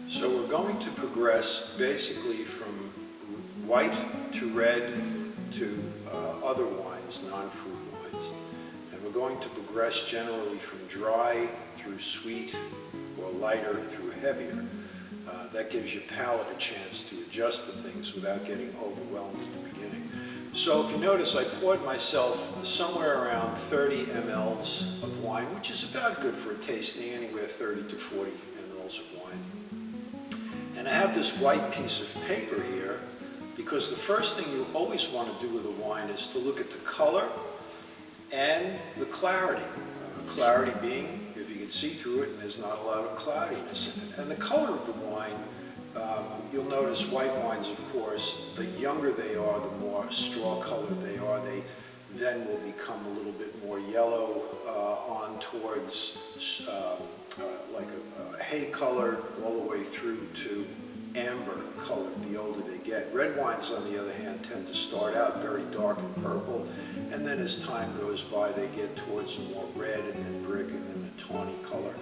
So we're going to progress basically from white to red to other wines, non-fruit wines. And we're going to progress generally from dry through sweet or lighter through heavier. That gives your palate a chance to adjust to things without getting overwhelmed at the beginning. So if you notice, I poured myself somewhere around 30 mLs of wine, which is about good for a tasting, anywhere 30 to 40 mLs of wine. And I have this white piece of paper here because the first thing you always want to do with a wine is to look at the color and the clarity. Clarity being if you can see through it and there's not a lot of cloudiness in it. And the color of the wine, you'll notice white wines, of course, the younger they are, the more straw colored they are. They then will become a little bit more yellow on towards like a hay color all the way through to amber colored the older they get. Red wines, on the other hand, tend to start out very dark and purple, and then as time goes by they get towards a more red and then brick and then a tawny color.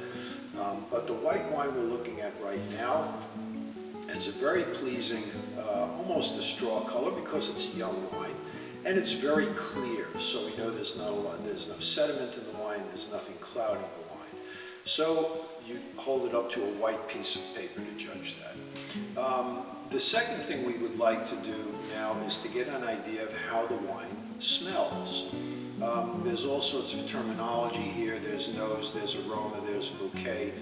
But the white wine we're looking at right now is a very pleasing, almost a straw color because it's a young wine, and it's very clear, so we know there's no sediment in the wine, there's nothing clouding the wine. So you hold it up to a white piece of paper to judge that. The second thing we would like to do now is to get an idea of how the wine smells. There's all sorts of terminology here. There's nose, there's aroma, there's bouquet.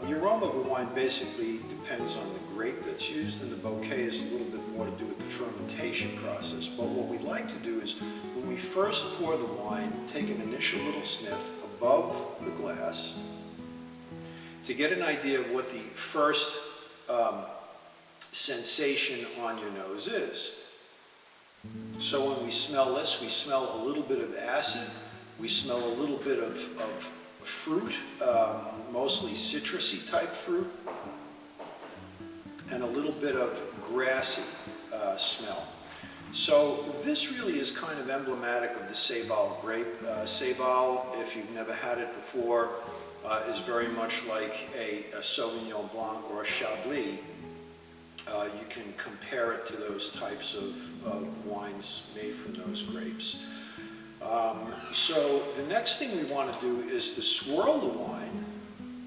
The aroma of a wine basically depends on the grape that's used, and the bouquet is a little bit more to do with the fermentation process. But what we'd like to do is, when we first pour the wine, take an initial little sniff above the glass to get an idea of what the first sensation on your nose is. So when we smell this, we smell a little bit of acid, we smell a little bit of fruit, mostly citrusy type fruit, and a little bit of grassy smell. So this really is kind of emblematic of the Seyval grape. Seyval, if you've never had it before, is very much like a Sauvignon Blanc or a Chablis. You can compare it to those types of wines made from those grapes. So the next thing we want to do is to swirl the wine.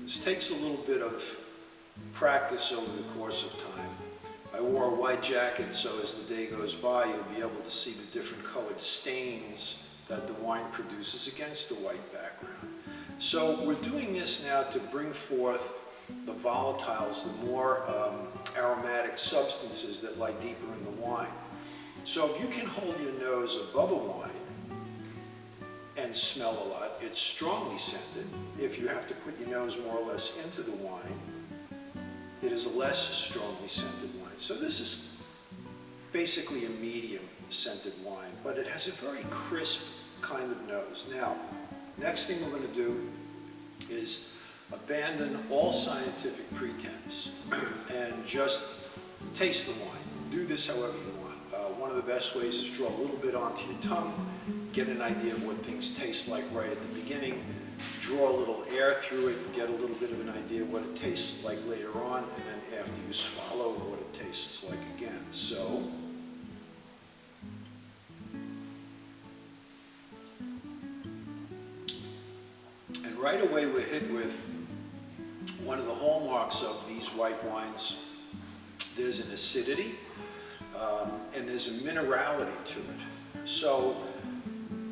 This takes a little bit of practice over the course of time. I wore a white jacket, so as the day goes by, you'll be able to see the different colored stains that the wine produces against the white background. So we're doing this now to bring forth the volatiles, the more aromatic substances that lie deeper in the wine. So if you can hold your nose above a wine and smell a lot, it's strongly scented. If you have to put your nose more or less into the wine, it is a less strongly scented wine. So this is basically a medium scented wine, but it has a very crisp kind of nose. Now, next thing we're going to do is abandon all scientific pretense and just taste the wine. Do this however you want. One of the best ways is draw a little bit onto your tongue, get an idea of what things taste like right at the beginning, draw a little air through it, get a little bit of an idea of what it tastes like later on, and then after you swallow, what it tastes like again. So, and right away we're hit with one of the hallmarks of these white wines. There's an acidity and there's a minerality to it. So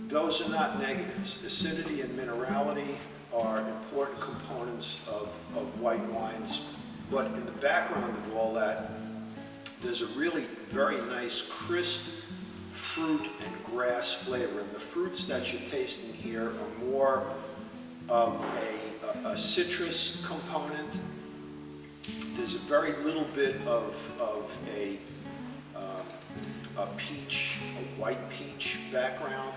those are not negatives. Acidity and minerality are important components of white wines, but in the background of all that, there's a really very nice crisp fruit and grass flavor, and the fruits that you're tasting here are more of a citrus component. There's a very little bit of a peach, a white peach background,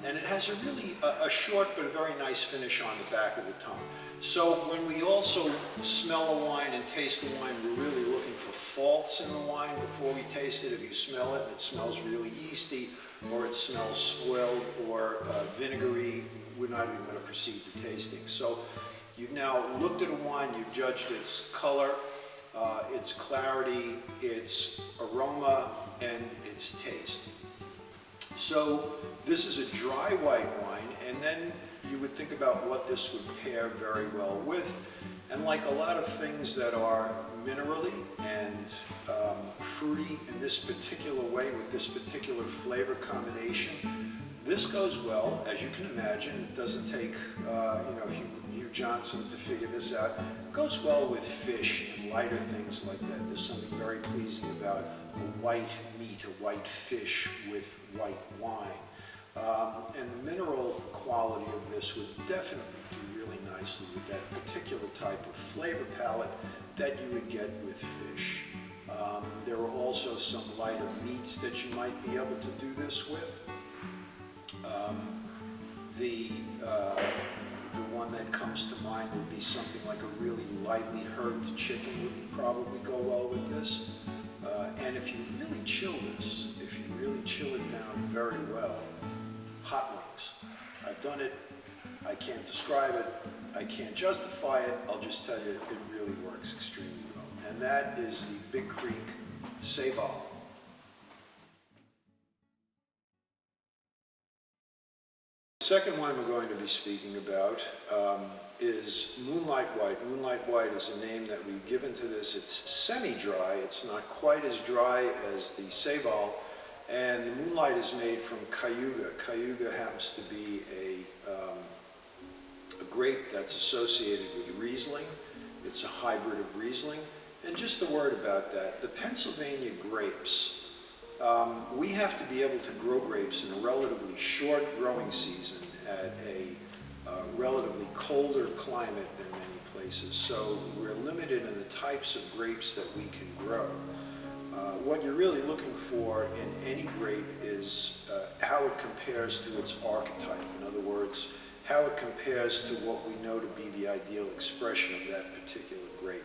and it has a really a short but a very nice finish on the back of the tongue. So when we also smell a wine and taste the wine, we're really looking for faults in the wine before we taste it. If you smell it and it smells really yeasty, or it smells spoiled or vinegary, we're not even going to proceed to tasting. So you've now looked at a wine, you've judged its color, its clarity, its aroma, and its taste. So this is a dry white wine, and then you would think about what this would pair very well with. And like a lot of things that are minerally and fruity in this particular way with this particular flavor combination, this goes well, as you can imagine. It doesn't take Hugh Johnson to figure this out. It goes well with fish and lighter things like that. There's something very pleasing about a white meat, a white fish with white wine. And the mineral quality of this would definitely do really nicely with that particular type of flavor palette that you would get with fish. There are also some lighter meats that you might be able to do this with. The one that comes to mind would be something like a really lightly herbed chicken would probably go well with this. And if you really chill this, if you really chill it down very well, hot wings. I've done it. I can't describe it. I can't justify it. I'll just tell you it really works extremely well. And that is the Big Creek Seyval. The second wine we're going to be speaking about is Moonlight White. Moonlight White is a name that we've given to this. It's semi-dry. It's not quite as dry as the Seyval. And the Moonlight is made from Cayuga. Cayuga happens to be a grape that's associated with Riesling. It's a hybrid of Riesling. And just a word about that. The Pennsylvania grapes, we have to be able to grow grapes in a relatively short growing season at a relatively colder climate than many places. So we're limited in the types of grapes that we can grow. What you're really looking for in any grape is how it compares to its archetype. In other words, how it compares to what we know to be the ideal expression of that particular grape.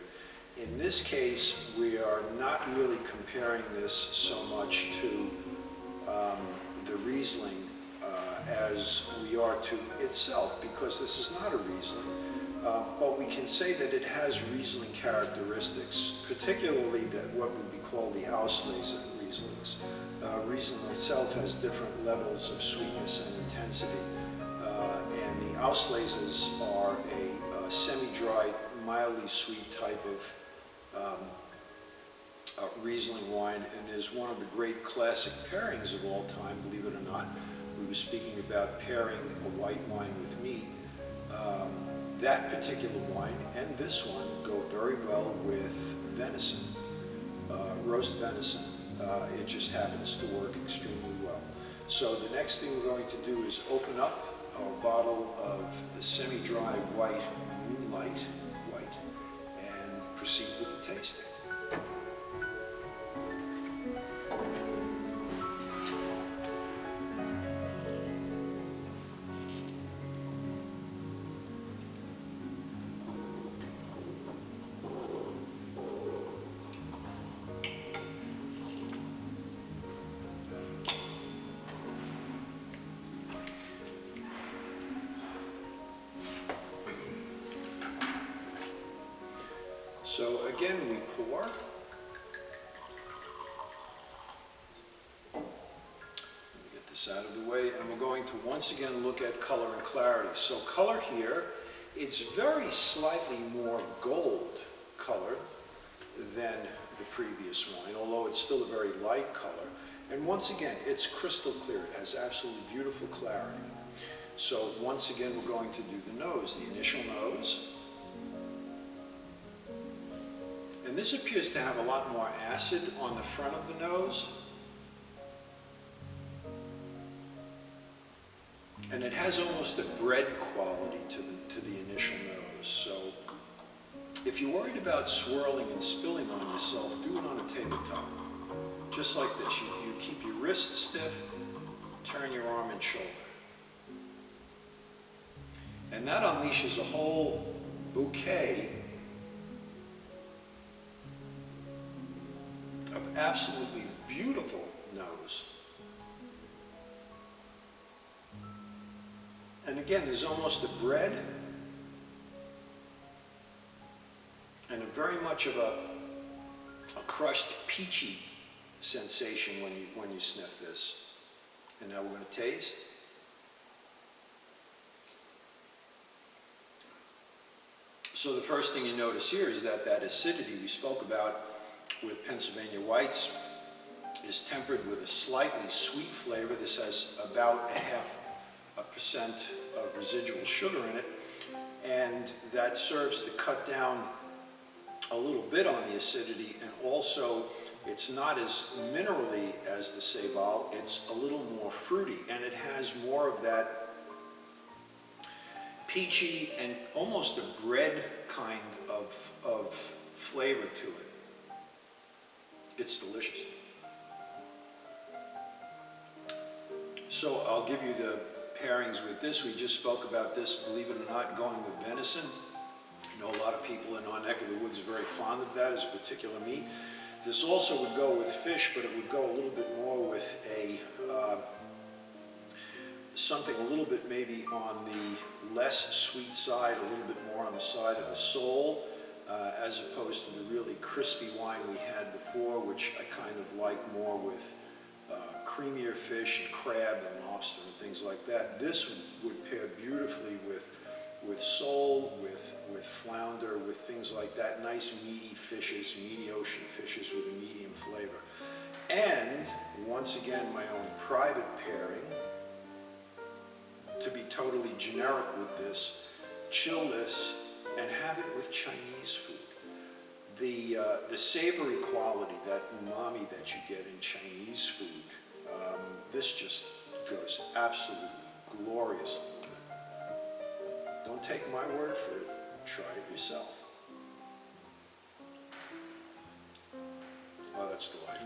In this case, we are not really comparing this so much to the Riesling as we are to itself, because this is not a Riesling. But we can say that it has Riesling characteristics, particularly that what would be called the Auslese Rieslings. Riesling itself has different levels of sweetness and intensity, and the Ausleses are a semi-dry, mildly sweet type of Riesling wine, and is one of the great classic pairings of all time, believe it or not. We were speaking about pairing a white wine with meat. That particular wine and this one go very well with venison, roast venison. It just happens to work extremely well. So the next thing we're going to do is open up our bottle of the semi-dry white Moonlight White and proceed with the tasting. So again, we pour. Get this out of the way, and we're going to once again look at color and clarity. So color here, it's very slightly more gold colored than the previous wine, although it's still a very light color. And once again, it's crystal clear. It has absolutely beautiful clarity. So once again, we're going to do the nose, the initial nose. And this appears to have a lot more acid on the front of the nose. And it has almost a bread quality to the initial nose. So if you're worried about swirling and spilling on yourself, do it on a tabletop. Just like this. You keep your wrist stiff, turn your arm and shoulder. And that unleashes a whole bouquet of absolutely beautiful nose. And again, there's almost a bread and a very much of a a crushed peachy sensation when you sniff this. And now we're going to taste. So the first thing you notice here is that acidity we spoke about with Pennsylvania whites is tempered with a slightly sweet flavor. This has about 0.5% of residual sugar in it, and that serves to cut down a little bit on the acidity, and also it's not as minerally as the Seyval. It's a little more fruity, and it has more of that peachy and almost a bread kind of flavor to it. It's delicious. So I'll give you the pairings with this. We just spoke about this, believe it or not, going with venison. I know a lot of people in our neck of the woods are very fond of that as a particular meat. This also would go with fish, but it would go a little bit more with a something a little bit maybe on the less sweet side, a little bit more on the side of a sole, as opposed to the really crispy wine we had before, which I kind of like more with creamier fish and crab and lobster and things like that. This would pair beautifully with sole, with flounder, with things like that. Nice meaty fishes, meaty ocean fishes with a medium flavor. And once again, my own private pairing, to be totally generic with this, chill this and have it with Chinese food. The savory quality, that umami that you get in Chinese food, this just goes absolutely gloriously with it. Don't take my word for it, try it yourself. Oh, that's the life.